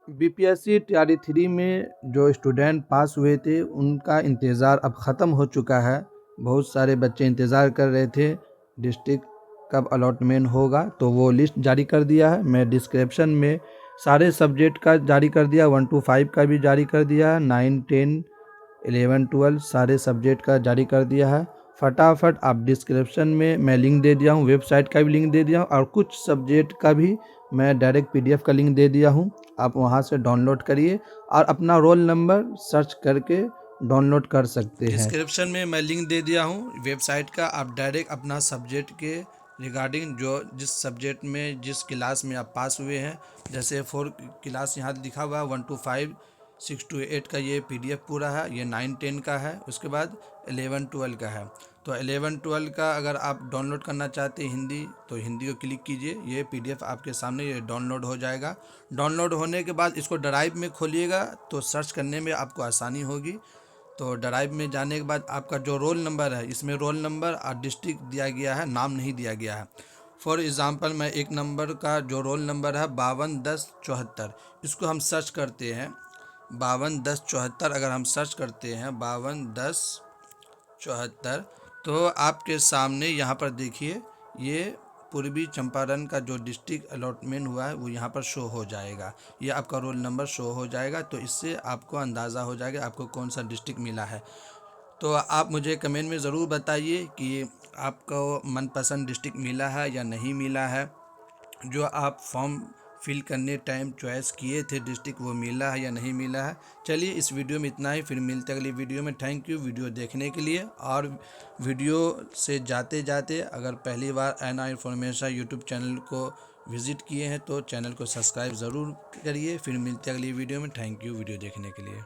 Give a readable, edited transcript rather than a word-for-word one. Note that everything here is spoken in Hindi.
बीपीएससी टीआरई 3 में जो स्टूडेंट पास हुए थे उनका इंतज़ार अब ख़त्म हो चुका है। बहुत सारे बच्चे इंतज़ार कर रहे थे डिस्ट्रिक्ट कब अलॉटमेंट होगा, तो वो लिस्ट जारी कर दिया है। मैं डिस्क्रिप्शन में सारे सब्जेक्ट का जारी कर दिया, 1 to 5 का भी जारी कर दिया है, 9, 10, 11, 12 सारे सब्जेक्ट का जारी कर दिया है। फटाफट आप डिस्क्रिप्शन में मैं लिंक दे दिया हूँ, वेबसाइट का भी लिंक दे दिया हूँ और कुछ सब्जेक्ट का भी मैं डायरेक्ट पीडीएफ का लिंक दे दिया हूँ। आप वहाँ से डाउनलोड करिए और अपना रोल नंबर सर्च करके डाउनलोड कर सकते हैं। डिस्क्रिप्शन में मैं लिंक दे दिया हूँ वेबसाइट का। आप डायरेक्ट अपना सब्जेक्ट के रिगार्डिंग जो जिस सब्जेक्ट में जिस क्लास में आप पास हुए हैं, जैसे 4 क्लास यहाँ लिखा हुआ है, 1 to 5, 6 to 8 का ये पीडीएफ पूरा है, ये 9, 10 का है, उसके बाद 11, 12 का है। तो 11, 12 का अगर आप डाउनलोड करना चाहते हैं हिंदी, तो हिंदी को क्लिक कीजिए, ये पीडीएफ आपके सामने ये डाउनलोड हो जाएगा। डाउनलोड होने के बाद इसको ड्राइव में खोलिएगा तो सर्च करने में आपको आसानी होगी। तो ड्राइव में जाने के बाद आपका जो रोल नंबर है, इसमें रोल नंबर और डिस्ट्रिक्ट दिया गया है, नाम नहीं दिया गया है। फॉर एग्ज़ाम्पल मैं एक नंबर का जो रोल नंबर है 521074, इसको हम सर्च करते हैं 521074। अगर हम सर्च करते हैं 521074, तो आपके सामने यहाँ पर देखिए ये पूर्वी चंपारण का जो डिस्ट्रिक्ट अलॉटमेंट हुआ है वो यहाँ पर शो हो जाएगा। ये आपका रोल नंबर शो हो जाएगा, तो इससे आपको अंदाज़ा हो जाएगा आपको कौन सा डिस्ट्रिक्ट मिला है। तो आप मुझे कमेंट में ज़रूर बताइए कि आपको मनपसंद डिस्ट्रिक्ट मिला है या नहीं मिला है। जो आप फॉर्म फिल करने टाइम चॉइस किए थे डिस्ट्रिक्ट, वो मिला है या नहीं मिला है। चलिए इस वीडियो में इतना ही, फिर मिलते हैं अगली वीडियो में। थैंक यू वीडियो देखने के लिए। और वीडियो से जाते जाते अगर पहली बार एनआर इन्फॉर्मेशन यूट्यूब चैनल को विज़िट किए हैं तो चैनल को सब्सक्राइब ज़रूर करिए। फिर मिलते हैं अगली वीडियो में। थैंक यू वीडियो देखने के लिए।